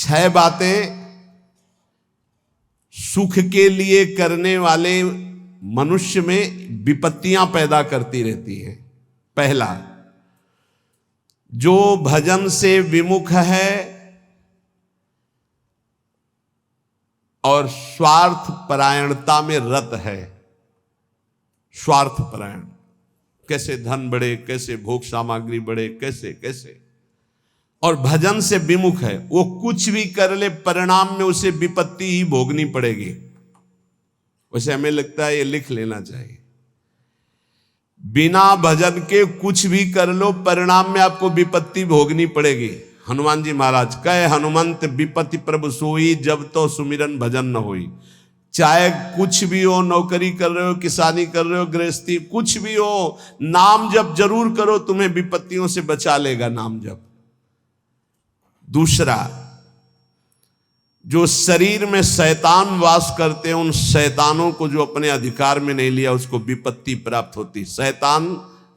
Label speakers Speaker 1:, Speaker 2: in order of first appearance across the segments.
Speaker 1: 6 बातें सुख के लिए करने वाले मनुष्य में विपत्तियां पैदा करती रहती हैं। पहला, जो भजन से विमुख है और स्वार्थ परायणता में रत है। स्वार्थ परायण, कैसे धन बढ़े, कैसे भोग सामग्री बढ़े, कैसे कैसे, और भजन से विमुख है, वो कुछ भी कर ले परिणाम में उसे विपत्ति ही भोगनी पड़ेगी। वैसे हमें लगता है ये लिख लेना चाहिए, बिना भजन के कुछ भी कर लो परिणाम में आपको विपत्ति भोगनी पड़ेगी। हनुमान जी महाराज कहे, हनुमंत विपत्ति प्रभु सोई, जब तो सुमिरन भजन न होई। चाहे कुछ भी हो, नौकरी कर रहे हो, किसानी कर रहे हो, गृहस्थी, कुछ भी हो, नाम जप जरूर करो, तुम्हें विपत्तियों से बचा लेगा नाम जप। दूसरा, जो शरीर में शैतान वास करते हैं, उन शैतानों को जो अपने अधिकार में नहीं लिया उसको विपत्ति प्राप्त होती। शैतान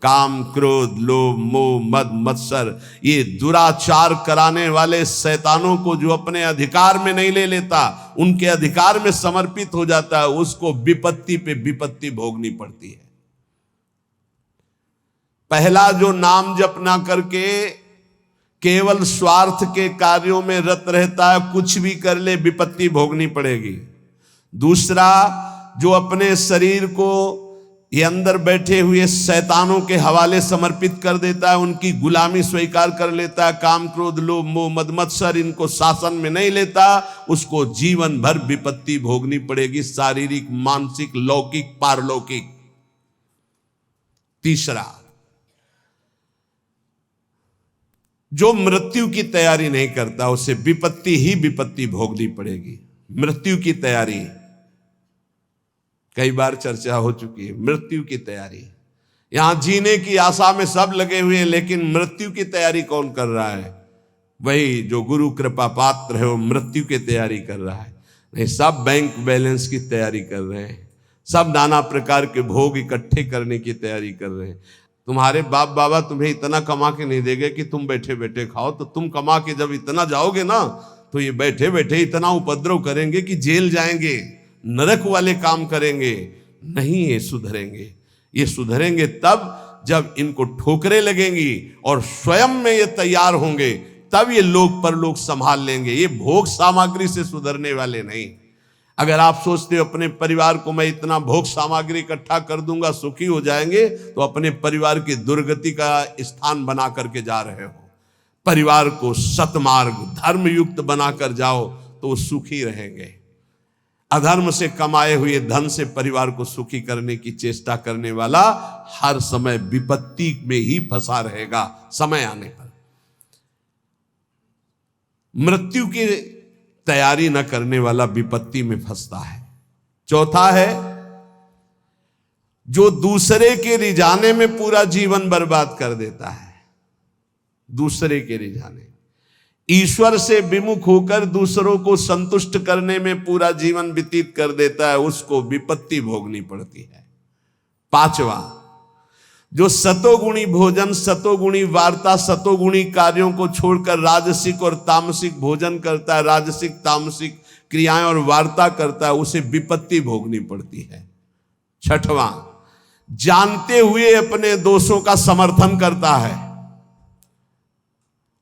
Speaker 1: काम, क्रोध, लोभ, मोह, मद, मत्सर, ये दुराचार कराने वाले शैतानों को जो अपने अधिकार में नहीं ले लेता, उनके अधिकार में समर्पित हो जाता है, उसको विपत्ति पे विपत्ति भोगनी पड़ती है। पहला, जो नाम जप ना करके केवल स्वार्थ के कार्यों में रत रहता है, कुछ भी कर ले विपत्ति भोगनी पड़ेगी। दूसरा, जो अपने शरीर को ये अंदर बैठे हुए शैतानों के हवाले समर्पित कर देता है, उनकी गुलामी स्वीकार कर लेता है, काम, क्रोध, लोभ, मोह, मद, मत्सर इनको शासन में नहीं लेता, उसको जीवन भर विपत्ति भोगनी पड़ेगी, शारीरिक, मानसिक, लौकिक, पारलौकिक। तीसरा, जो मृत्यु की तैयारी नहीं करता, उसे विपत्ति ही विपत्ति भोगनी पड़ेगी। मृत्यु की तैयारी कई बार चर्चा हो चुकी है। मृत्यु की तैयारी, यहां जीने की आशा में सब लगे हुए हैं, लेकिन मृत्यु की तैयारी कौन कर रहा है? वही जो गुरु कृपा पात्र है, वो मृत्यु की तैयारी कर रहा है। नहीं, सब बैंक बैलेंस की तैयारी कर रहे हैं, सब नाना प्रकार के भोग इकट्ठे करने की तैयारी कर रहे हैं। तुम्हारे बाप बाबा तुम्हें इतना कमा के नहीं देंगे कि तुम बैठे बैठे खाओ, तो तुम कमा के जब इतना जाओगे ना, तो ये बैठे बैठे इतना उपद्रव करेंगे कि जेल जाएंगे, नरक वाले काम करेंगे। नहीं, ये सुधरेंगे। ये सुधरेंगे तब जब इनको ठोकरें लगेंगी और स्वयं में ये तैयार होंगे, तब ये लोक परलोक संभाल लेंगे। ये भोग सामग्री से सुधरने वाले नहीं। अगर आप सोचते हो अपने परिवार को मैं इतना भोग सामग्री इकट्ठा कर दूंगा सुखी हो जाएंगे, तो अपने परिवार की दुर्गति का स्थान बना करके जा रहे हो। परिवार को सतमार्ग, धर्मयुक्त बनाकर जाओ तो वो सुखी रहेंगे। अधर्म से कमाए हुए धन से परिवार को सुखी करने की चेष्टा करने वाला हर समय विपत्ति में ही फंसा रहेगा। समय आने पर मृत्यु की तैयारी न करने वाला विपत्ति में फंसता है। चौथा है, जो दूसरे के रिझाने में पूरा जीवन बर्बाद कर देता है। दूसरे के रिझाने, ईश्वर से विमुख होकर दूसरों को संतुष्ट करने में पूरा जीवन व्यतीत कर देता है, उसको विपत्ति भोगनी पड़ती है। पांचवा, जो सतोगुणी भोजन, सतोगुणी वार्ता, सतोगुणी कार्यों को छोड़कर राजसिक और तामसिक भोजन करता है, राजसिक तामसिक क्रियाएं और वार्ता करता है, उसे विपत्ति भोगनी पड़ती है। छठवां, जानते हुए अपने दोषों का समर्थन करता है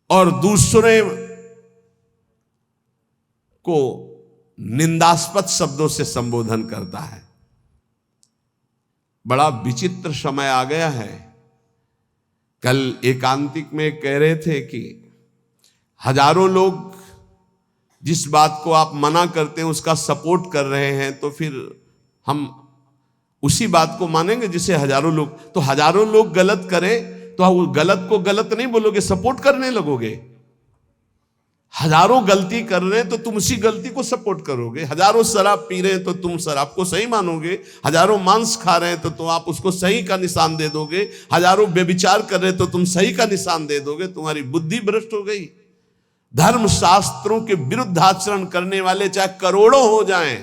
Speaker 1: और दूसरे को निंदास्पद शब्दों से संबोधन करता है। बड़ा विचित्र समय आ गया है। कल एकांतिक में कह रहे थे कि हजारों लोग जिस बात को आप मना करते हैं उसका सपोर्ट कर रहे हैं, तो फिर हम उसी बात को मानेंगे जिसे हजारों लोग, तो हजारों लोग गलत करें तो गलत को गलत नहीं बोलोगे, सपोर्ट करने लगोगे। हजारों गलती कर रहे हैं तो तुम उसी गलती को सपोर्ट करोगे। हजारों शराब पी रहे हैं तो तुम शराब को सही मानोगे। हजारों मांस खा रहे हैं तो आप उसको सही का निशान दे दोगे। हजारों व्यभिचार कर रहे हैं तो तुम सही का निशान दे दोगे। तुम्हारी बुद्धि भ्रष्ट हो गई। धर्म शास्त्रों के विरुद्ध आचरण करने वाले चाहे करोड़ों हो जाएं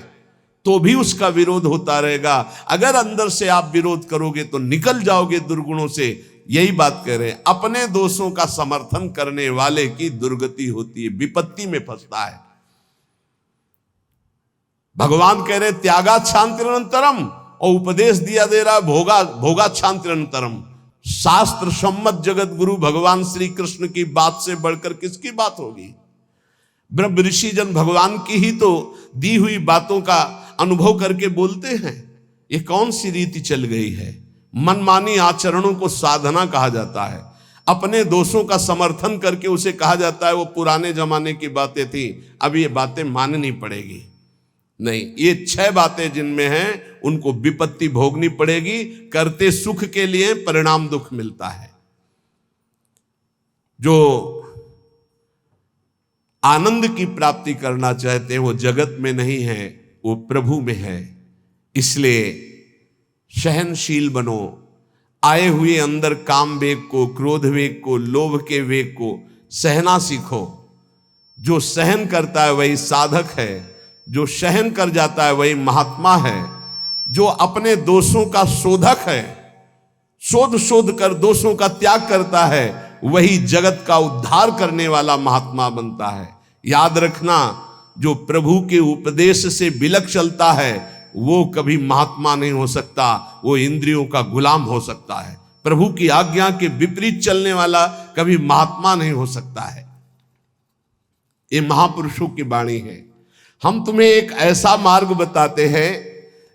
Speaker 1: तो भी उसका विरोध होता रहेगा। अगर अंदर से आप विरोध करोगे तो निकल जाओगे दुर्गुणों से, यही बात कह रहे हैं, अपने दोषों का समर्थन करने वाले की दुर्गति होती है, विपत्ति में फंसता है। भगवान कह रहे त्यागा शांतिरंतरम, और उपदेश दिया दे रहा भोगा शांतिरंतरम। शास्त्र सम्मत जगत गुरु भगवान श्री कृष्ण की बात से बढ़कर किसकी बात होगी? ब्रह्म ऋषि जन भगवान की ही तो दी हुई बातों का अनुभव करके बोलते हैं। ये कौन सी रीति चल गई है? मनमानी आचरणों को साधना कहा जाता है। अपने दोषों का समर्थन करके उसे कहा जाता है वो पुराने जमाने की बातें थी, अब ये बातें माननी पड़ेगी। नहीं, ये 6 बातें जिनमें हैं उनको विपत्ति भोगनी पड़ेगी। करते सुख के लिए परिणाम दुख मिलता है। जो आनंद की प्राप्ति करना चाहते हैं वो जगत में नहीं है, वो प्रभु में है। इसलिए सहनशील बनो, आए हुए अंदर काम वेग को, क्रोध वेग को, लोभ के वेग को सहना सीखो। जो सहन करता है वही साधक है, जो सहन कर जाता है वही महात्मा है। जो अपने दोषों का शोधक है, शोध कर दोषों का त्याग करता है, वही जगत का उद्धार करने वाला महात्मा बनता है। याद रखना, जो प्रभु के उपदेश से बिलक चलता है वो कभी महात्मा नहीं हो सकता, वो इंद्रियों का गुलाम हो सकता है। प्रभु की आज्ञा के विपरीत चलने वाला कभी महात्मा नहीं हो सकता है। ये महापुरुषों की वाणी है। हम तुम्हें एक ऐसा मार्ग बताते हैं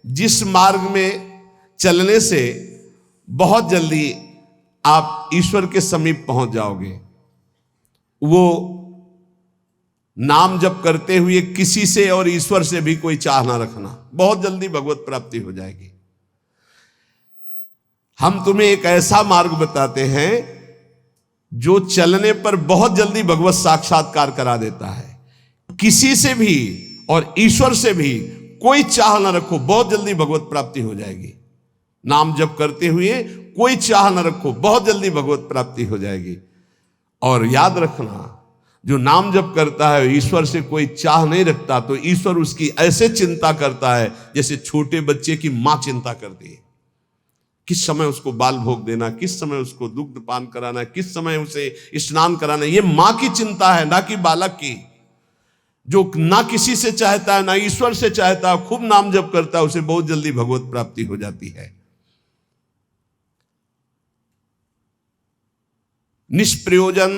Speaker 1: जिस मार्ग में चलने से बहुत जल्दी आप ईश्वर के समीप पहुंच जाओगे। वो नाम जप करते हुए किसी से और ईश्वर से भी कोई चाह ना रखना, बहुत जल्दी भगवत प्राप्ति हो जाएगी। हम तुम्हें एक ऐसा मार्ग बताते हैं जो चलने पर बहुत जल्दी भगवत साक्षात्कार करा देता है। किसी से भी और ईश्वर से भी कोई चाह ना रखो, बहुत जल्दी भगवत प्राप्ति हो जाएगी। नाम जप करते हुए कोई चाह ना रखो, बहुत जल्दी भगवत प्राप्ति हो जाएगी। और याद रखना, जो नाम जप करता है ईश्वर से कोई चाह नहीं रखता, तो ईश्वर उसकी ऐसे चिंता करता है जैसे छोटे बच्चे की मां चिंता करती है। किस समय उसको बाल भोग देना, किस समय उसको दुग्ध पान कराना, किस समय उसे स्नान कराना, ये मां की चिंता है, ना कि बालक की। जो ना किसी से चाहता है ना ईश्वर से चाहता है, खूब नाम जप करता है, उसे बहुत जल्दी भगवत प्राप्ति हो जाती है। निष्प्रयोजन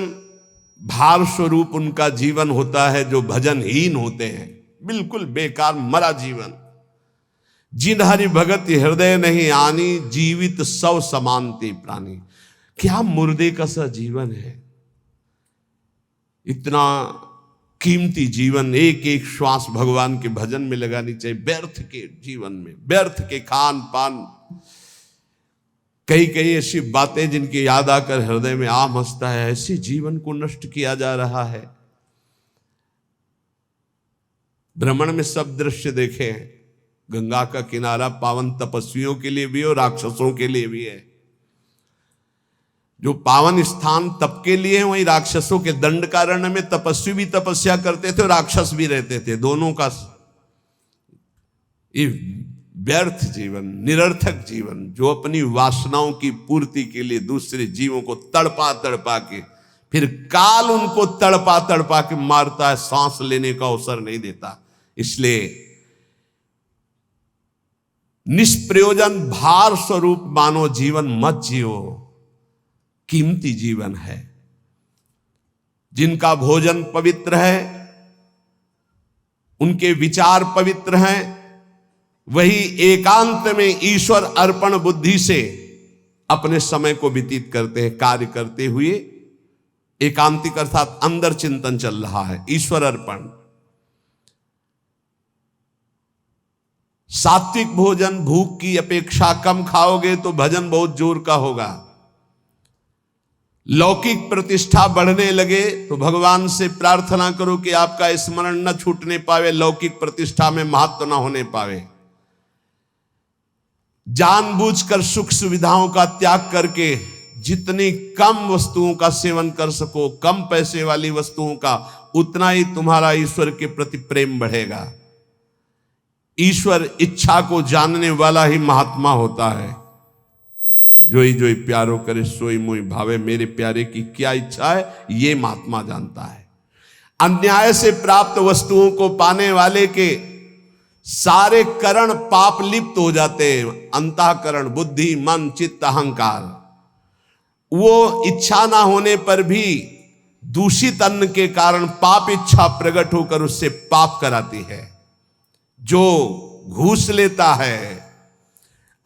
Speaker 1: भार स्वरूप उनका जीवन होता है जो भजनहीन होते हैं, बिल्कुल बेकार मरा जीवन। जिन हरि भगत हृदय नहीं आनी, जीवित सौ समानते प्राणी। क्या मुर्दे का सा जीवन है। इतना कीमती जीवन, एक एक श्वास भगवान के भजन में लगानी चाहिए। व्यर्थ के जीवन में, व्यर्थ के खान पान, कई ऐसी बातें जिनकी याद आकर हृदय में आम हंसता है, ऐसे जीवन को नष्ट किया जा रहा है। भ्रमण में सब दृश्य देखे हैं। गंगा का किनारा पावन तपस्वियों के लिए भी है और राक्षसों के लिए भी है। जो पावन स्थान तप के लिए है, वही राक्षसों के दंडकारण्य में तपस्वी भी तपस्या करते थे और राक्षस भी रहते थे। दोनों का ये व्यर्थ जीवन, निरर्थक जीवन, जो अपनी वासनाओं की पूर्ति के लिए दूसरे जीवों को तड़पा तड़पा के, फिर काल उनको तड़पा तड़पा के मारता है, सांस लेने का अवसर नहीं देता। इसलिए निष्प्रयोजन भार स्वरूप मानो जीवन मत जियो। कीमती जीवन है। जिनका भोजन पवित्र है, उनके विचार पवित्र हैं, वही एकांत में ईश्वर अर्पण बुद्धि से अपने समय को व्यतीत करते हैं। कार्य करते हुए एकांतिक अर्थात अंदर चिंतन चल रहा है, ईश्वर अर्पण। सात्विक भोजन भूख की अपेक्षा कम खाओगे तो भजन बहुत जोर का होगा। लौकिक प्रतिष्ठा बढ़ने लगे तो भगवान से प्रार्थना करो कि आपका स्मरण न छूटने पावे, लौकिक प्रतिष्ठा में महत्व न होने पावे। जानबूझकर सुख सुविधाओं का त्याग करके जितनी कम वस्तुओं का सेवन कर सको, कम पैसे वाली वस्तुओं का, उतना ही तुम्हारा ईश्वर के प्रति प्रेम बढ़ेगा। ईश्वर इच्छा को जानने वाला ही महात्मा होता है। जोई प्यारो करे सोई मोई भावे, मेरे प्यारे की क्या इच्छा है ये महात्मा जानता है। अन्याय से प्राप्त वस्तुओं को पाने वाले के सारे करण पाप लिप्त हो जाते हैं। अंतःकरण, बुद्धि, मन, चित्त, अहंकार, वो इच्छा ना होने पर भी दूषित अन्न के कारण पाप इच्छा प्रकट होकर उससे पाप कराती है। जो घूस लेता है,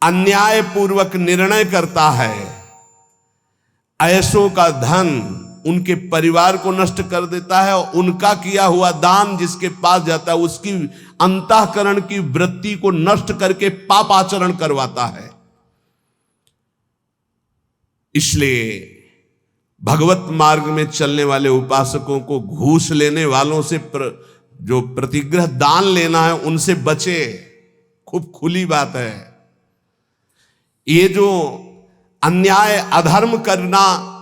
Speaker 1: अन्याय पूर्वक निर्णय करता है, ऐसों का धन उनके परिवार को नष्ट कर देता है और उनका किया हुआ दान जिसके पास जाता है उसकी अंतःकरण की वृत्ति को नष्ट करके पाप आचरण करवाता है। इसलिए भगवत मार्ग में चलने वाले उपासकों को घूस लेने वालों से जो प्रतिग्रह दान लेना है उनसे बचे। खूब खुली बात है। ये जो अन्याय अधर्म करना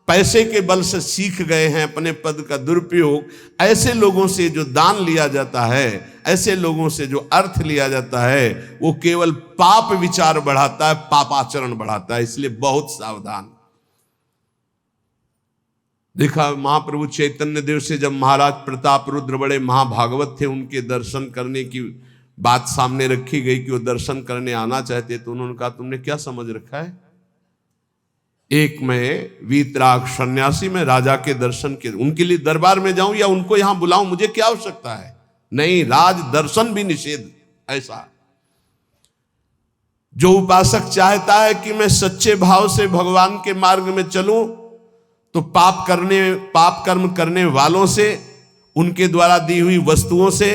Speaker 1: पैसे के बल से सीख गए हैं, अपने पद का दुरुपयोग, ऐसे लोगों से जो दान लिया जाता है, ऐसे लोगों से जो अर्थ लिया जाता है, वो केवल पाप विचार बढ़ाता है, पापाचरण बढ़ाता है। इसलिए बहुत सावधान। देखा महाप्रभु चैतन्य देव से जब महाराज प्रताप रुद्र बड़े महाभागवत थे, उनके दर्शन करने की बात सामने रखी गई कि वो दर्शन करने आना चाहते, तो उन्होंने कहा तुमने क्या समझ रखा है, एक मैं वीतराग सन्यासी में राजा के दर्शन के उनके लिए दरबार में जाऊं या उनको यहां बुलाऊं, मुझे क्या आवश्यकता है। नहीं, राज दर्शन भी निषेध। ऐसा जो उपासक चाहता है कि मैं सच्चे भाव से भगवान के मार्ग में चलूं, तो पाप कर्म करने वालों से, उनके द्वारा दी हुई वस्तुओं से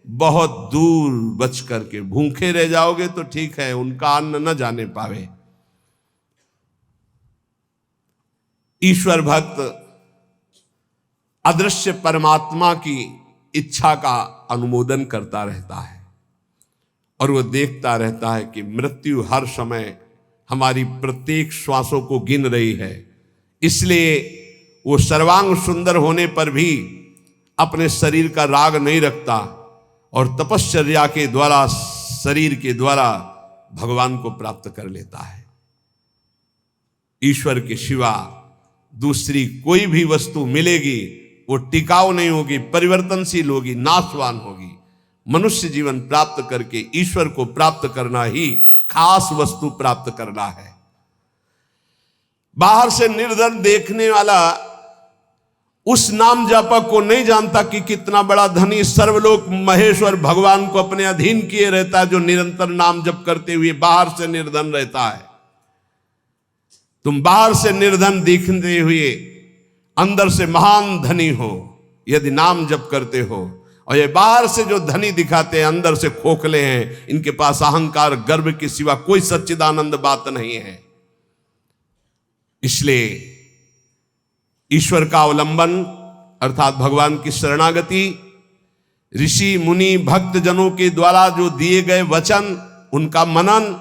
Speaker 1: बहुत दूर बच करके भूखे रह जाओगे तो ठीक है, उनका अन्न न जाने पावे। ईश्वर भक्त अदृश्य परमात्मा की इच्छा का अनुमोदन करता रहता है और वो देखता रहता है कि मृत्यु हर समय हमारी प्रत्येक श्वासों को गिन रही है। इसलिए वो सर्वांग सुंदर होने पर भी अपने शरीर का राग नहीं रखता और तपश्चर्या के द्वारा, शरीर के द्वारा भगवान को प्राप्त कर लेता है। ईश्वर के सिवा दूसरी कोई भी वस्तु मिलेगी वो टिकाऊ नहीं होगी, परिवर्तनशील होगी, नाशवान होगी। मनुष्य जीवन प्राप्त करके ईश्वर को प्राप्त करना ही खास वस्तु प्राप्त करना है। बाहर से निर्धन देखने वाला उस नाम जापक को नहीं जानता कि कितना बड़ा धनी सर्वलोक महेश्वर भगवान को अपने अधीन किए रहता है, जो निरंतर नाम जप करते हुए बाहर से निर्धन रहता है। तुम बाहर से निर्धन दिखते हुए अंदर से महान धनी हो यदि नाम जप करते हो, और ये बाहर से जो धनी दिखाते हैं अंदर से खोखले हैं, इनके पास अहंकार गर्व के सिवा कोई सच्चिदानंद बात नहीं है। इसलिए ईश्वर का अवलंबन अर्थात भगवान की शरणागति, ऋषि मुनि भक्त जनों के द्वारा जो दिए गए वचन, उनका मनन,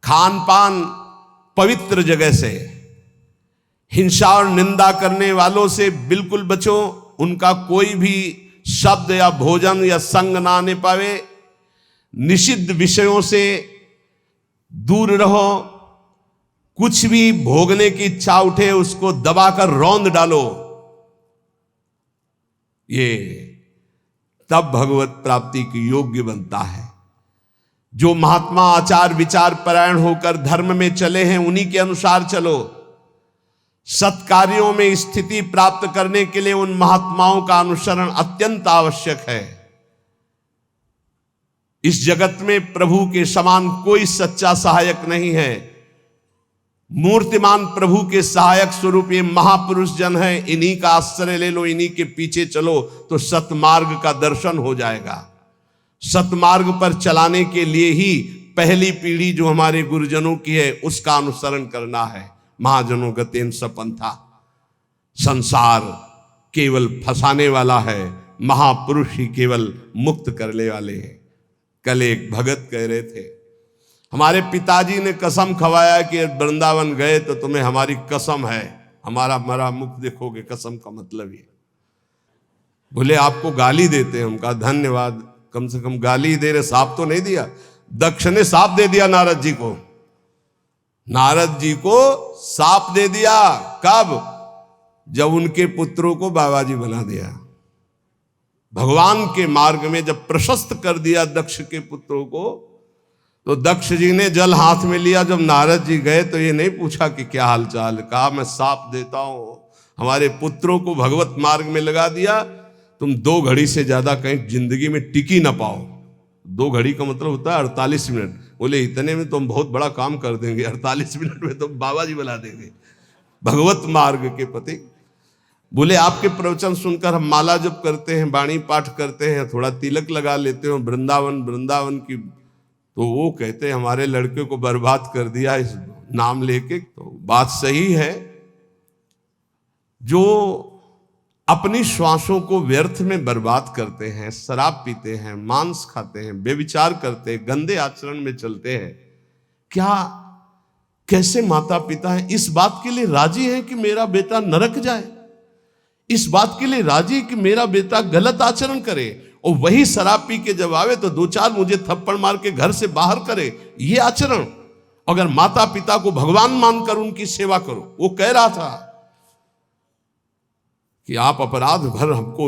Speaker 1: खान पान, पवित्र जगह से, हिंसा और निंदा करने वालों से बिल्कुल बचो, उनका कोई भी शब्द या भोजन या संग ना आने पावे, निषिद्ध विषयों से दूर रहो, कुछ भी भोगने की इच्छा उठे उसको दबाकर रौंद डालो। ये तब भगवत प्राप्ति की योग्य बनता है। जो महात्मा आचार विचार परायण होकर धर्म में चले हैं उन्हीं के अनुसार चलो। सत्कार्यों में स्थिति प्राप्त करने के लिए उन महात्माओं का अनुसरण अत्यंत आवश्यक है। इस जगत में प्रभु के समान कोई सच्चा सहायक नहीं है। मूर्तिमान प्रभु के सहायक स्वरूप ये महापुरुष जन है, इन्हीं का आश्रय ले लो, इन्हीं के पीछे चलो तो सतमार्ग का दर्शन हो जाएगा। सतमार्ग पर चलाने के लिए ही पहली पीढ़ी जो हमारे गुरुजनों की है उसका अनुसरण करना है। महाजनों गतेन सपंथा, संसार केवल फंसाने वाला है, महापुरुष ही केवल मुक्त करने वाले हैं। कल एक भगत कह रहे थे, हमारे पिताजी ने कसम खवाया कि वृंदावन गए तो तुम्हें हमारी कसम है, हमारा मरा मुख देखोगे। कसम का मतलब ये। बोले आपको गाली देते हैं। हम कहा धन्यवाद, कम से कम गाली दे रहे, साफ तो नहीं दिया। दक्ष ने साफ दे दिया नारद जी को। नारद जी को साप दे दिया। कब? जब उनके पुत्रों को बाबा जी बना दिया। भगवान के मार्ग में जब प्रशस्त कर दिया दक्ष के पुत्रों को, तो दक्ष जी ने जल हाथ में लिया। जब नारद जी गए तो ये नहीं पूछा कि क्या हाल चाल, कहा मैं साप देता हूं, हमारे पुत्रों को भगवत मार्ग में लगा दिया, तुम 2 घड़ी से ज्यादा कहीं जिंदगी में टिकी ना पाओ। 2 घड़ी का मतलब होता है 48 मिनट। बोले इतने में तुम बहुत बड़ा काम कर देंगे, 48 मिनट में तुम बाबा जी बना देंगे भगवत मार्ग के पति। बोले आपके प्रवचन सुनकर हम माला जप करते हैं, बाणी पाठ करते हैं, थोड़ा तिलक लगा लेते हैं वृंदावन की, तो वो कहते हैं हमारे लड़के को बर्बाद कर दिया इस नाम लेके। तो बात सही है, जो अपनी श्वासों को व्यर्थ में बर्बाद करते हैं, शराब पीते हैं, मांस खाते हैं, बेविचार करते हैं, गंदे आचरण में चलते हैं, क्या कैसे माता पिता हैं इस बात के लिए राजी हैं कि मेरा बेटा नरक जाए? इस बात के लिए राजी कि मेरा बेटा गलत आचरण करे, और वही शराब पी के जब आवे तो 2-4 मुझे थप्पड़ मार के घर से बाहर करे? ये आचरण? अगर माता पिता को भगवान मानकर उनकी सेवा करो। वो कह रहा था कि आप अपराध भर हमको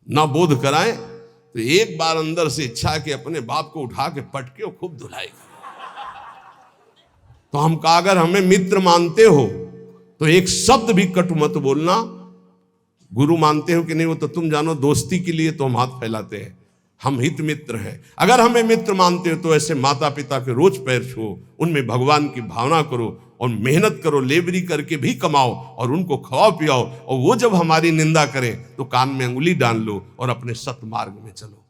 Speaker 1: ना बोध कराएं, तो एक बार अंदर से इच्छा है कि अपने बाप को उठा के पटके और खूब धुलाएगा। तो हम कहा अगर हमें मित्र मानते हो तो एक शब्द भी कटु मत बोलना। गुरु मानते हो कि नहीं वो तो तुम जानो, दोस्ती के लिए तो हम हाथ फैलाते हैं, हम हित मित्र हैं। अगर हमें मित्र मानते हो तो ऐसे माता पिता के रोज पैर छुओ, उनमें भगवान की भावना करो और मेहनत करो, लेबरी करके भी कमाओ और उनको खवाओ पियाओ, और वो जब हमारी निंदा करें तो कान में अंगुली डाल लो और अपने सतमार्ग में चलो।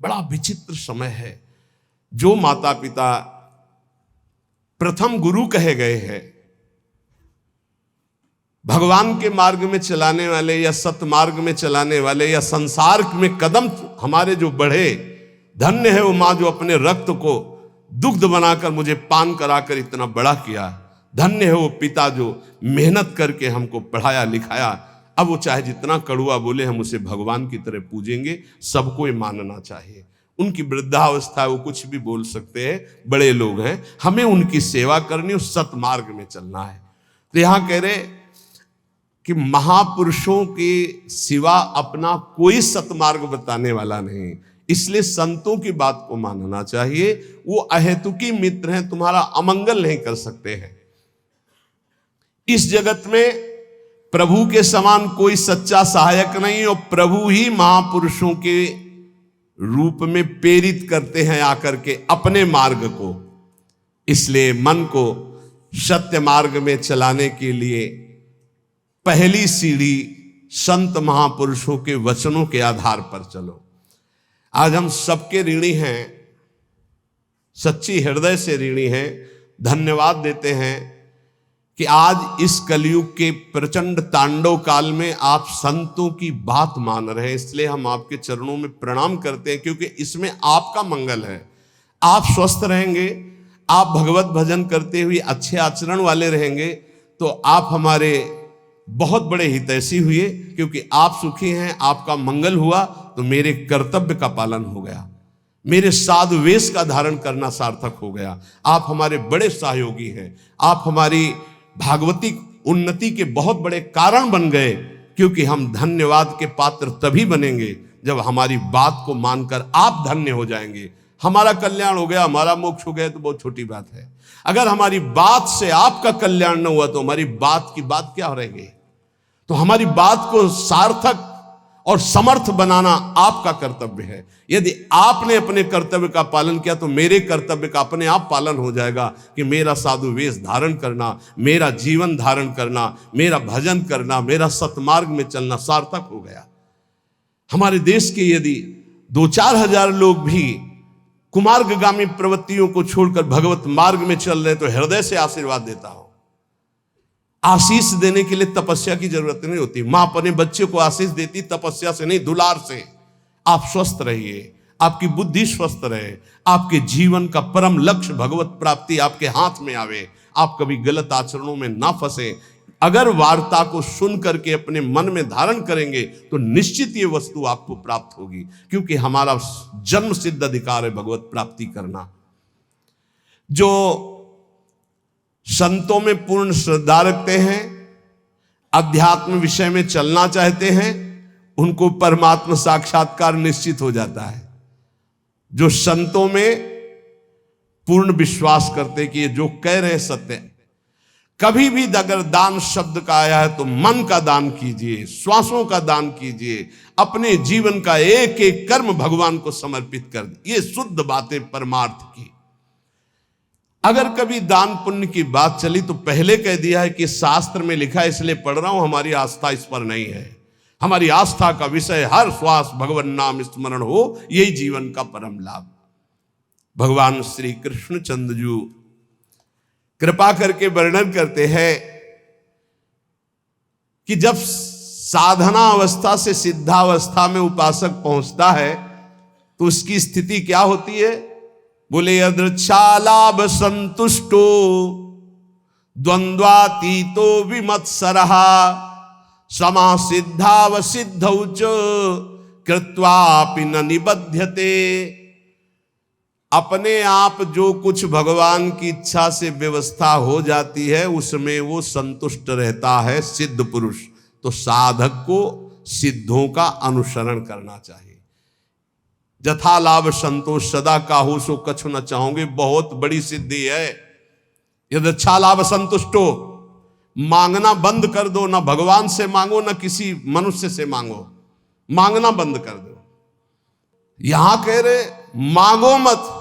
Speaker 1: बड़ा विचित्र समय है। जो माता पिता प्रथम गुरु कहे गए हैं, भगवान के मार्ग में चलाने वाले या सतमार्ग में चलाने वाले या संसार में कदम हमारे जो बढ़े, धन्य है वो माँ जो अपने रक्त को दुग्ध बनाकर मुझे पान कराकर इतना बड़ा किया। धन्य है वो पिता जो मेहनत करके हमको पढ़ाया लिखाया। अब वो चाहे जितना कड़ुआ बोले, हम उसे भगवान की तरह पूजेंगे। सबको ये मानना चाहिए। उनकी वृद्धावस्था वो कुछ भी बोल सकते हैं, बड़े लोग हैं, हमें उनकी सेवा करनी और सतमार्ग में चलना है। तो यहां कह रहे कि महापुरुषों के सिवा अपना कोई सतमार्ग बताने वाला नहीं, इसलिए संतों की बात को मानना चाहिए। वो अहेतुकी मित्र हैं, तुम्हारा अमंगल नहीं कर सकते हैं। इस जगत में प्रभु के समान कोई सच्चा सहायक नहीं, और प्रभु ही महापुरुषों के रूप में प्रेरित करते हैं आकर के अपने मार्ग को। इसलिए मन को सत्य मार्ग में चलाने के लिए पहली सीढ़ी संत महापुरुषों के वचनों के आधार पर चलो। आज हम सबके ऋणी हैं, सच्ची हृदय से ऋणी हैं। धन्यवाद देते हैं कि आज इस कलयुग के प्रचंड तांडव काल में आप संतों की बात मान रहे हैं। इसलिए हम आपके चरणों में प्रणाम करते हैं, क्योंकि इसमें आपका मंगल है। आप स्वस्थ रहेंगे, आप भगवत भजन करते हुए अच्छे आचरण वाले रहेंगे, तो आप हमारे बहुत बड़े हितैषी हुए। क्योंकि आप सुखी हैं, आपका मंगल हुआ, तो मेरे कर्तव्य का पालन हो गया, मेरे साधु वेश का धारण करना सार्थक हो गया। आप हमारे बड़े सहयोगी हैं, आप हमारी भागवती उन्नति के बहुत बड़े कारण बन गए। क्योंकि हम धन्यवाद के पात्र तभी बनेंगे जब हमारी बात को मानकर आप धन्य हो जाएंगे। हमारा कल्याण हो गया, हमारा मोक्ष हो गया तो बहुत छोटी बात है। अगर हमारी बात से आपका कल्याण न हुआ तो हमारी बात की बात क्या रहेगी? तो हमारी बात को सार्थक और समर्थ बनाना आपका कर्तव्य है। यदि आपने अपने कर्तव्य का पालन किया तो मेरे कर्तव्य का अपने आप पालन हो जाएगा कि मेरा साधु वेश धारण करना, मेरा जीवन धारण करना, मेरा भजन करना, मेरा सतमार्ग में चलना सार्थक हो गया। हमारे देश के यदि 2-4 हजार लोग भी कुमार्गगामी प्रवृत्तियों को छोड़कर भगवत मार्ग में चल रहे तो हृदय से आशीर्वाद देता हूं। आशीष देने के लिए तपस्या की जरूरत नहीं होती। मां अपने बच्चे को आशीष देती तपस्या से नहीं, दुलार से। आप स्वस्थ रहिए, आपकी बुद्धि स्वस्थ रहे, आपके जीवन का परम लक्ष्य भगवत प्राप्ति आपके हाथ में आवे, आप कभी गलत आचरणों में ना फंसे। अगर वार्ता को सुन करके अपने मन में धारण करेंगे तो निश्चित ये वस्तु आपको प्राप्त होगी, क्योंकि हमारा जन्म सिद्ध अधिकार है भगवत प्राप्ति करना। जो संतों में पूर्ण श्रद्धा रखते हैं, अध्यात्म विषय में चलना चाहते हैं, उनको परमात्मा साक्षात्कार निश्चित हो जाता है। जो संतों में पूर्ण विश्वास करते कि ये जो कह रहे हैं सत्य है। कभी भी अगर दान शब्द का आया है तो मन का दान कीजिए, श्वासों का दान कीजिए, अपने जीवन का एक एक कर्म भगवान को समर्पित कर दे। ये शुद्ध बातें परमार्थ की। अगर कभी दान पुण्य की बात चली तो पहले कह दिया है कि शास्त्र में लिखा है इसलिए पढ़ रहा हूं, हमारी आस्था इस पर नहीं है। हमारी आस्था का विषय हर श्वास भगवान नाम स्मरण हो, यही जीवन का परम लाभ। भगवान श्री कृष्ण चंद्र जी कृपा करके वर्णन करते हैं कि जब साधना अवस्था से सिद्धावस्था में उपासक पहुंचता है तो उसकी स्थिति क्या होती है? बोले यदृच्छालाभ संतुष्टो द्वंद्वातीतो विमत्सरः समासिद्धावसिद्धौ च कृत्वापि न निबध्यते। अपने आप जो कुछ भगवान की इच्छा से व्यवस्था हो जाती है उसमें वो संतुष्ट रहता है सिद्ध पुरुष। तो साधक को सिद्धों का अनुसरण करना चाहिए। जथा लाभ संतोष सदा काहू सो कछु न चाहोगे, बहुत बड़ी सिद्धि है। यदि अच्छा लाभ संतुष्टो, मांगना बंद कर दो, ना भगवान से मांगो ना किसी मनुष्य से मांगो, मांगना बंद कर दो। यहां कह रहे मांगो मत,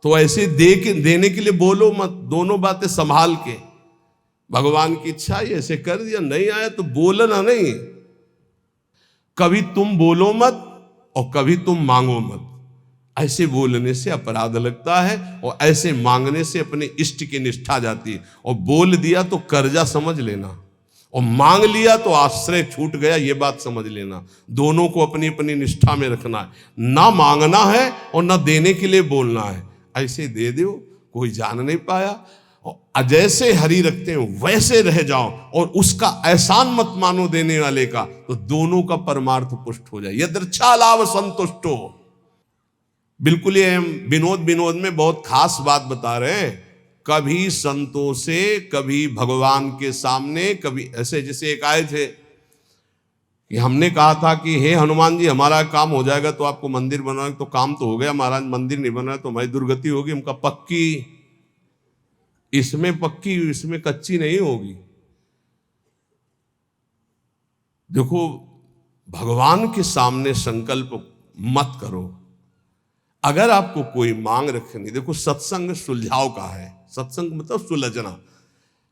Speaker 1: तो ऐसे देने के लिए बोलो मत। दोनों बातें संभाल के। भगवान की इच्छा ये ऐसे कर दिया, नहीं आया तो बोलना नहीं। कभी तुम बोलो मत और कभी तुम मांगो मत। ऐसे बोलने से अपराध लगता है और ऐसे मांगने से अपने इष्ट की निष्ठा जाती है। और बोल दिया तो कर्जा समझ लेना, और मांग लिया तो आश्रय छूट गया, ये बात समझ लेना। दोनों को अपनी अपनी निष्ठा में रखना है। ना मांगना है और ना देने के लिए बोलना है। ऐसे दे दो, कोई जान नहीं पाया। और जैसे हरि रखते हैं वैसे रह जाओ और उसका एहसान मत मानो देने वाले का, तो दोनों का परमार्थ पुष्ट हो जाए। यदृच्छा लाभ संतुष्टो। बिल्कुल ये हम विनोद में बहुत खास बात बता रहे हैं। कभी संतों से, कभी भगवान के सामने, कभी ऐसे जैसे एक आए थे कि हमने कहा था कि हे हनुमान जी हमारा काम हो जाएगा तो आपको मंदिर बनवाएंगे। तो काम तो हो गया महाराज, मंदिर नहीं बना तो हमारी दुर्गति होगी। हमका पक्की, इसमें पक्की इसमें कच्ची नहीं होगी। देखो भगवान के सामने संकल्प मत करो। अगर आपको कोई मांग रखनी, देखो सत्संग सुलझाव का है। सत्संग मतलब सुलझना।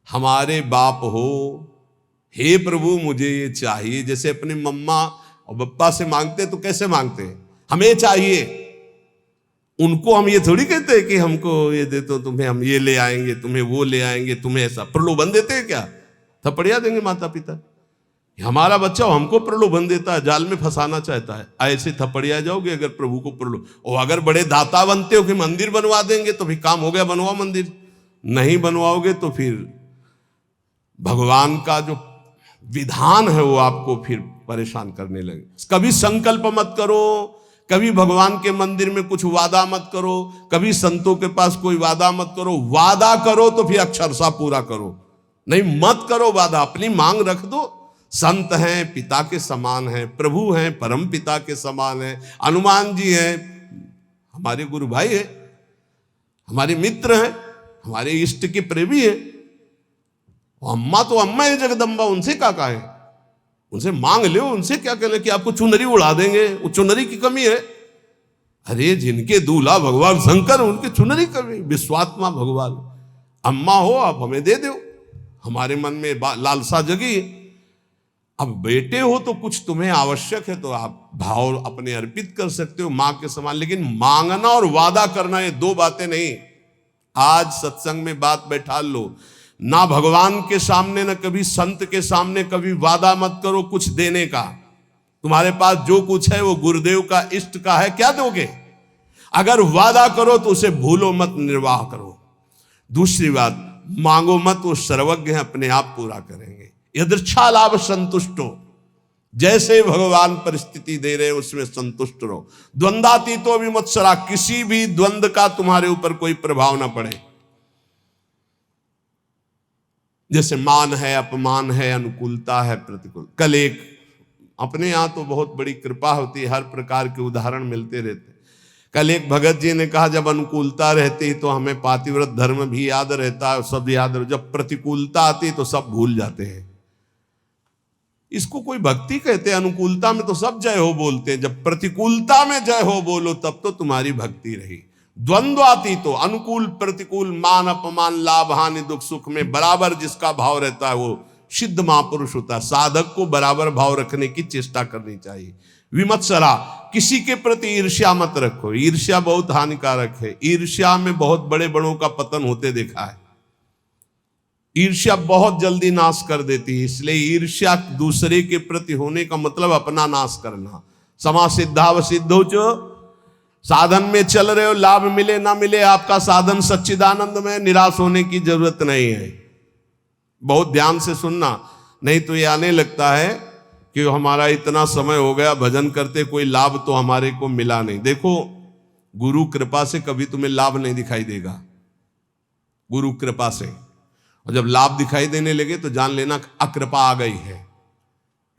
Speaker 1: हमारे बाप हो, हे प्रभु मुझे ये चाहिए। जैसे अपनी मम्मा और पप्पा से मांगते तो कैसे मांगते हैं? हमें चाहिए। उनको हम ये थोड़ी कहते हैं कि हमको ये दे तो तुम्हें हम ये ले आएंगे, तुम्हें वो ले आएंगे, तुम्हें ऐसा। प्रलोभन देते हैं क्या? थपड़िया देंगे माता पिता। हमारा बच्चा हमको प्रलोभन देता है, जाल में फंसाना चाहता है। ऐसे थपड़िया जाओगे अगर प्रभु को प्रलोभन। और अगर बड़े दाता बनते हो कि मंदिर बनवा देंगे तो भी काम हो गया, बनवाओ मंदिर। नहीं बनवाओगे तो फिर भगवान का जो विधान है वो आपको फिर परेशान करने लगे। कभी संकल्प मत करो, कभी भगवान के मंदिर में कुछ वादा मत करो, कभी संतों के पास कोई वादा मत करो। वादा करो तो फिर अक्षरशः पूरा करो, नहीं मत करो वादा। अपनी मांग रख दो। संत हैं, पिता के समान हैं, प्रभु हैं, परम पिता के समान हैं, हनुमान जी हैं, हमारे गुरु भाई हैं, हमारे मित्र हैं, हमारे इष्ट के प्रेमी हैं। अम्मा तो अम्मा है जगदम्बा, उनसे क्या कहें? उनसे मांग लो। उनसे क्या कहें कि आपको चुनरी उड़ा देंगे? वो चुनरी की कमी है? अरे जिनके दूल्हा भगवान शंकर, उनकी चुनरी कमी। विश्वात्मा भगवान अम्मा हो, आप हमें दे दो। हमारे मन में लालसा जगी। अब बेटे हो तो कुछ तुम्हें आवश्यक है तो आप भाव अपने अर्पित कर सकते हो मां के समान। लेकिन मांगना और वादा करना ये दो बातें नहीं। आज सत्संग में बात बैठा लो। ना भगवान के सामने, ना कभी संत के सामने कभी वादा मत करो कुछ देने का। तुम्हारे पास जो कुछ है वो गुरुदेव का, इष्ट का है, क्या दोगे? अगर वादा करो तो उसे भूलो मत, निर्वाह करो। दूसरी बात, मांगो मत, वो सर्वज्ञ है, अपने आप पूरा करेंगे। यदृच्छा लाभ संतुष्टो। जैसे भगवान परिस्थिति दे रहे उसमें संतुष्ट रहो। द्वंद्वातीतो विमत्सरा। किसी भी द्वंद्व का तुम्हारे ऊपर कोई प्रभाव ना पड़े। जैसे मान है, अपमान है, अनुकूलता है, प्रतिकूल। कल एक अपने यहाँ तो बहुत बड़ी कृपा होती है, हर प्रकार के उदाहरण मिलते रहते। कल एक भगत जी ने कहा जब अनुकूलता रहती तो हमें पातिव्रत धर्म भी याद रहता है, सब याद रहता, जब प्रतिकूलता आती तो सब भूल जाते हैं। इसको कोई भक्ति कहते हैं? अनुकूलता में तो सब जय हो बोलते हैं, जब प्रतिकूलता में जय हो बोलो तब तो तुम्हारी भक्ति रही। द्वंद्वातीत तो अनुकूल प्रतिकूल, मान अपमान, लाभ हानि, दुख सुख में बराबर जिसका भाव रहता है वो सिद्ध महापुरुष होता है। साधक को बराबर भाव रखने की चेष्टा करनी चाहिए। विमत्सरा, किसी के प्रति ईर्ष्या मत रखो, ईर्ष्या बहुत हानिकारक है। ईर्ष्या में बहुत बड़े बड़ों का पतन होते देखा है। ईर्ष्या बहुत जल्दी नाश कर देती है, इसलिए ईर्ष्या दूसरे के प्रति होने का मतलब अपना नाश करना। समा सिद्धाव सिद्धो जो, साधन में चल रहे हो, लाभ मिले ना मिले, आपका साधन सच्चिदानंद में, निराश होने की जरूरत नहीं है। बहुत ध्यान से सुनना, नहीं तो ये आने लगता है कि हमारा इतना समय हो गया भजन करते, कोई लाभ तो हमारे को मिला नहीं। देखो, गुरु कृपा से कभी तुम्हें लाभ नहीं दिखाई देगा, गुरु कृपा से। और जब लाभ दिखाई देने लगे तो जान लेना अकृपा आ गई है।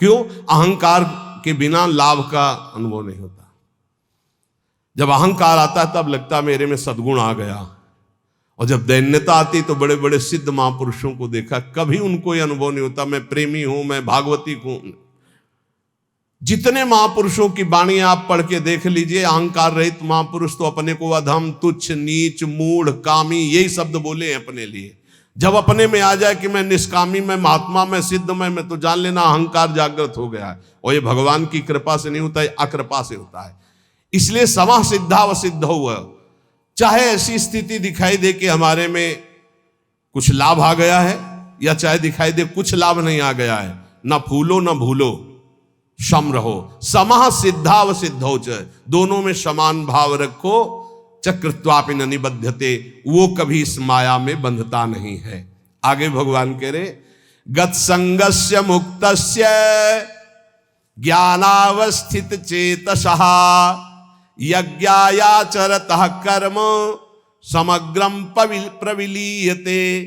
Speaker 1: क्यों? अहंकार के बिना लाभ का अनुभव नहीं होता। जब अहंकार आता है तब लगता मेरे में सद्गुण आ गया, और जब दैन्यता आती तो बड़े बड़े सिद्ध महापुरुषों को देखा, कभी उनको यह अनुभव नहीं होता मैं प्रेमी हूं, मैं भागवती हूं। जितने महापुरुषों की वाणी आप पढ़ के देख लीजिए, अहंकार रहित महापुरुष तो अपने को अधम, तुच्छ, नीच, मूढ़, कामी, यही शब्द बोले हैं अपने लिए। जब अपने में आ जाए कि मैं निष्कामी, मैं महात्मा, मैं सिद्ध, मैं तो जान लेना अहंकार जागृत हो गया है। और ये भगवान की कृपा से नहीं होता है, अकृपा से होता है। इसलिए समा सिद्धा व सिद्ध हुआ, चाहे ऐसी स्थिति दिखाई दे कि हमारे में कुछ लाभ आ गया है, या चाहे दिखाई दे कुछ लाभ नहीं आ गया है, ना फूलो ना भूलो, सम रहो। समा सिद्धा व सिद्धौ च, दोनों में समान भाव रखो। चक्रत्वापि न निबध्यते, वो कभी इस माया में बंधता नहीं है। आगे भगवान कह रहे, गत संगस्य मुक्तस्य ज्ञानावस्थित चेतसः यज्ञायाचरतः कर्म समग्रम प्रविलीयते।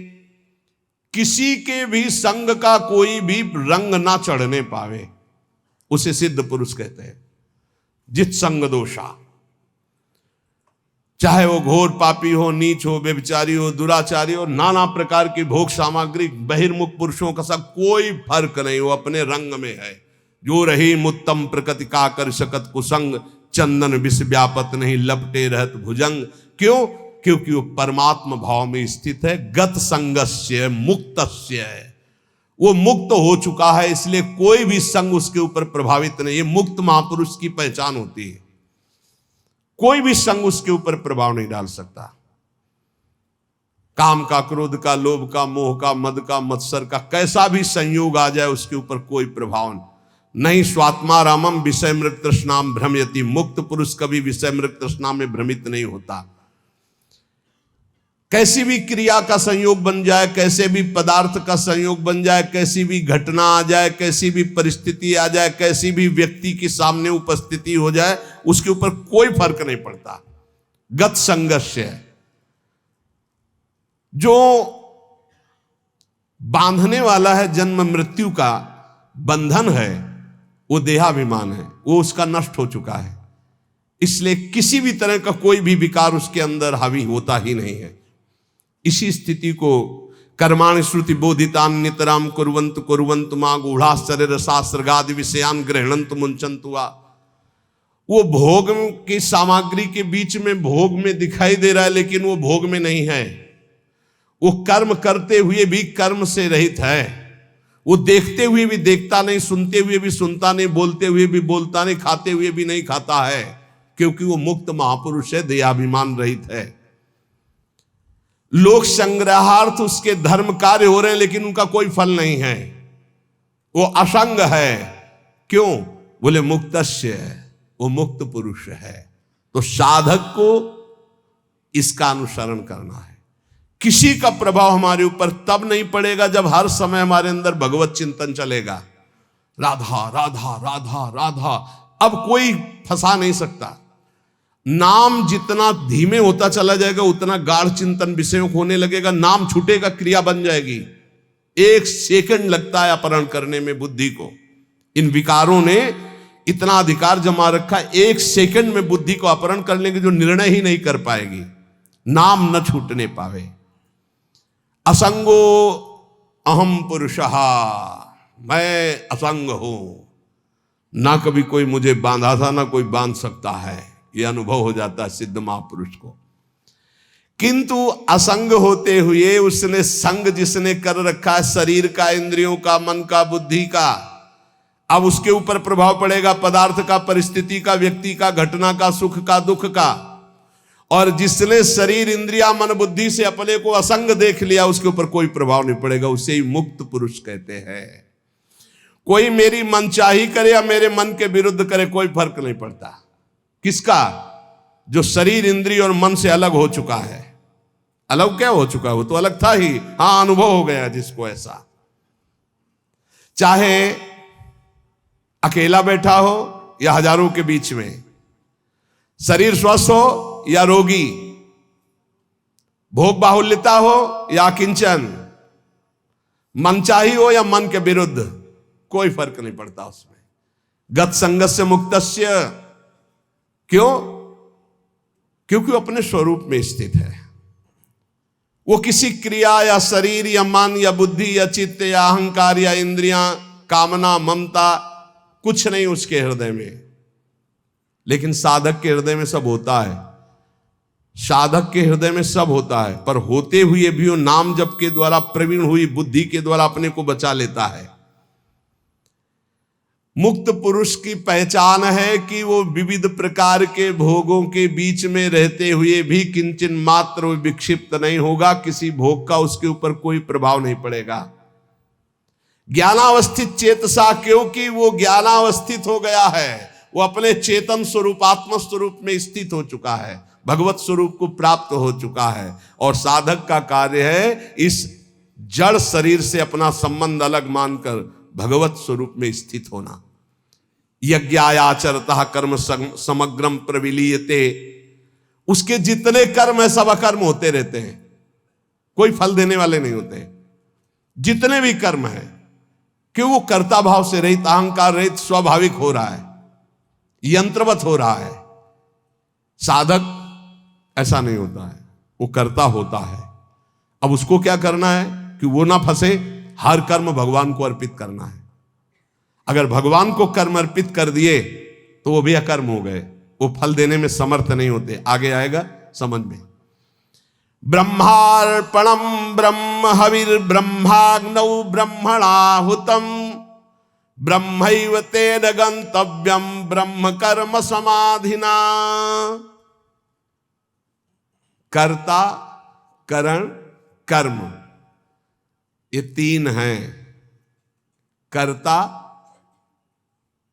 Speaker 1: किसी के भी संग का कोई भी रंग ना चढ़ने पावे, उसे सिद्ध पुरुष कहते हैं। जित संग दोषा, चाहे वो घोर पापी हो, नीच हो, व्यभिचारी हो, दुराचारी हो, नाना प्रकार की भोग सामग्री, बहिर्मुख पुरुषों का सब कोई फर्क नहीं, वो अपने रंग में है। जो रही मुत्तम प्रकृति का कर सकत कुसंग, चंदन विष व्यापत नहीं लपटे रहत भुजंग। क्यों? क्योंकि वो परमात्मा भाव में स्थित है। गत संगस्य मुक्तस्य, वो मुक्त हो चुका है, इसलिए कोई भी संग उसके ऊपर प्रभावित नहीं। ये मुक्त महापुरुष की पहचान होती है। कोई भी संग उसके ऊपर प्रभाव नहीं डाल सकता। काम का, क्रोध का, लोभ का, मोह का, मद का, मत्सर का, कैसा भी संयोग आ जाए उसके ऊपर कोई प्रभाव नहीं। स्वात्मा रामम विषय मृग तृष्णाम भ्रमयति, मुक्त पुरुष कभी विषय मृग तृष्णा में भ्रमित नहीं होता। कैसी भी क्रिया का संयोग बन जाए, कैसे भी पदार्थ का संयोग बन जाए, कैसी भी घटना आ जाए, कैसी भी परिस्थिति आ जाए, कैसी भी व्यक्ति के सामने उपस्थिति हो जाए, उसके ऊपर कोई फर्क नहीं पड़ता। गत संगस्य, जो बांधने वाला है जन्म मृत्यु का बंधन है, वो देहाभिमान है, वो उसका नष्ट हो चुका है। इसलिए किसी भी तरह का कोई भी विकार उसके अंदर हावी होता ही नहीं है। इसी स्थिति को कर्माणि श्रुति बोधितान नितराम कुर्वंत कुर्वंत मां गूढ़ाश्चर्य रसास्रगादि विषयान गृह्णंत मुंचंत हुआ। वो भोग की सामग्री के बीच में भोग में दिखाई दे रहा है, लेकिन वो भोग में नहीं है। वो कर्म करते हुए भी कर्म से रहित है। वो देखते हुए भी देखता नहीं, सुनते हुए भी सुनता नहीं, बोलते हुए भी बोलता नहीं, खाते हुए भी नहीं खाता है, क्योंकि वो मुक्त महापुरुष है, देहाभिमान रहित है। लोक संग्रहार्थ उसके धर्म कार्य हो रहे हैं, लेकिन उनका कोई फल नहीं है। वो असंग है। क्यों? बोले मुक्तस्य है, वो मुक्त पुरुष है। तो साधक को इसका अनुसरण करना है। किसी का प्रभाव हमारे ऊपर तब नहीं पड़ेगा जब हर समय हमारे अंदर भगवत चिंतन चलेगा। राधा राधा राधा राधा, अब कोई फंसा नहीं सकता। नाम जितना धीमे होता चला जाएगा उतना गाढ़ चिंतन विषयों को होने लगेगा। नाम छूटेगा, क्रिया बन जाएगी। 1 सेकंड लगता है अपहरण करने में बुद्धि को। इन विकारों ने इतना अधिकार जमा रखा, 1 सेकंड में बुद्धि को अपहरण कर लेंगे, जो निर्णय ही नहीं कर पाएगी, नाम न छूटने पावे। असंगो अहम पुरुषः, मैं असंग हूं, ना कभी कोई मुझे बांधा था ना कोई बांध सकता है, यह अनुभव हो जाता है सिद्ध महापुरुष को। किंतु असंग होते हुए उसने संग जिसने कर रखा है शरीर का, इंद्रियों का, मन का, बुद्धि का, अब उसके ऊपर प्रभाव पड़ेगा पदार्थ का, परिस्थिति का, व्यक्ति का, घटना का, सुख का, दुख का। और जिसने शरीर, इंद्रिया, मन, बुद्धि से अपने को असंग देख लिया, उसके ऊपर कोई प्रभाव नहीं पड़ेगा, उसे ही मुक्त पुरुष कहते हैं। कोई मेरी मनचाही करे या मेरे मन के विरुद्ध करे, कोई फर्क नहीं पड़ता। किसका? जो शरीर, इंद्रिय और मन से अलग हो चुका है। अलग क्या हो चुका है? वो तो अलग था ही, हां, अनुभव हो गया जिसको ऐसा। चाहे अकेला बैठा हो या हजारों के बीच में, शरीर स्वस्थ हो या रोगी, भोग बाहुल्यता हो या किंचन, मनचाही हो या मन के विरुद्ध, कोई फर्क नहीं पड़ता उसमें। गत संगस्य मुक्तस्य, क्यों? क्योंकि वो अपने स्वरूप में स्थित है। वो किसी क्रिया या शरीर या मन या बुद्धि या चित्त या अहंकार या इंद्रियां, कामना, ममता, कुछ नहीं उसके हृदय में। लेकिन साधक के हृदय में सब होता है, साधक के हृदय में सब होता है, पर होते हुए भी वो नाम जप के द्वारा, प्रवीण हुई बुद्धि के द्वारा अपने को बचा लेता है। मुक्त पुरुष की पहचान है कि वो विविध प्रकार के भोगों के बीच में रहते हुए भी किंचन मात्र विक्षिप्त नहीं होगा, किसी भोग का उसके ऊपर कोई प्रभाव नहीं पड़ेगा। ज्ञानावस्थित चेतसा, क्योंकि वो ज्ञानावस्थित हो गया है, वो अपने चेतन स्वरूप, आत्म स्वरूप में स्थित हो चुका है, भगवत स्वरूप को प्राप्त हो चुका है। और साधक का कार्य है इस जड़ शरीर से अपना संबंध अलग मानकर भगवत स्वरूप में स्थित होना। यज्ञायाचरतः कर्म समग्रम प्रविलीयते, उसके जितने कर्म है सब अकर्म होते रहते हैं, कोई फल देने वाले नहीं होते। जितने भी कर्म है, क्यों? वो कर्ता भाव से रहित, अहंकार रहित, स्वाभाविक हो रहा है, यंत्रवत हो रहा है। साधक ऐसा नहीं होता है, वो कर्ता होता है। अब उसको क्या करना है कि वो ना फंसे, हर कर्म भगवान को अर्पित करना है। अगर भगवान को कर्म अर्पित कर दिए तो वो भी अकर्म हो गए, वो फल देने में समर्थ नहीं होते। आगे आएगा समझ में। ब्रह्मार्पणम ब्रह्म हविर ब्रह्माग्नौ ब्रह्मणाहुतम ब्रह्मैव तेन गंतव्यम ब्रह्म कर्म समाधिना। कर्ता, करण, कर्म, ये 3 हैं। कर्ता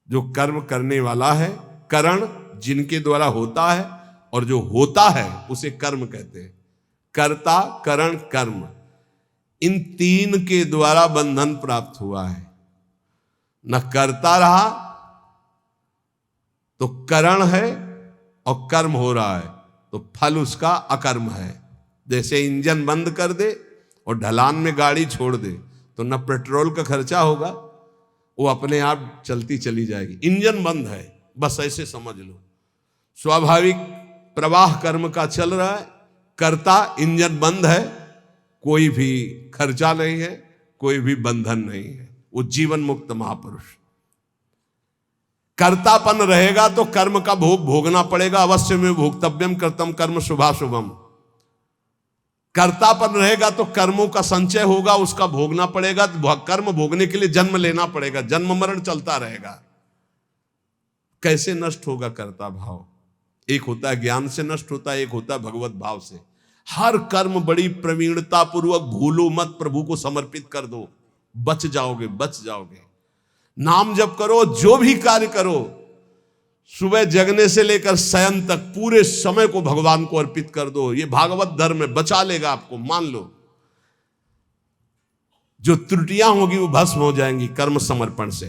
Speaker 1: जो कर्म करने वाला है, करण जिनके द्वारा होता है, और जो होता है उसे कर्म कहते हैं। कर्ता, करण, कर्म, इन 3 के द्वारा बंधन प्राप्त हुआ है। न करता रहा तो करण है और कर्म हो रहा है तो फल उसका अकर्म है। जैसे इंजन बंद कर दे और ढलान में गाड़ी छोड़ दे तो न पेट्रोल का खर्चा होगा, वो अपने आप चलती चली जाएगी। इंजन बंद है, बस ऐसे समझ लो। स्वाभाविक प्रवाह कर्म का चल रहा है, कर्ता इंजन बंद है, कोई भी खर्चा नहीं है, कोई भी बंधन नहीं है, वो जीवन मुक्त महापुरुष। कर्तापन रहेगा तो कर्म का भोग भोगना पड़ेगा, अवश्य में भोक्तव्यम कर्तम कर्म शुभाशुभम। कर्तापन रहेगा तो कर्मों का संचय होगा, उसका भोगना पड़ेगा। कर्म भोगने के लिए जन्म लेना पड़ेगा, जन्म मरण चलता रहेगा। कैसे नष्ट होगा कर्ता भाव? एक होता है ज्ञान से नष्ट होता है, एक होता है भगवत भाव से। हर कर्म बड़ी प्रवीणता पूर्वक भूलो मत, प्रभु को समर्पित कर दो, बच जाओगे, बच जाओगे। नाम जप करो, जो भी कार्य करो, सुबह जगने से लेकर शयन तक पूरे समय को भगवान को अर्पित कर दो। ये भागवत धर्म में बचा लेगा आपको, मान लो। जो त्रुटियां होगी वो भस्म हो जाएंगी कर्म समर्पण से।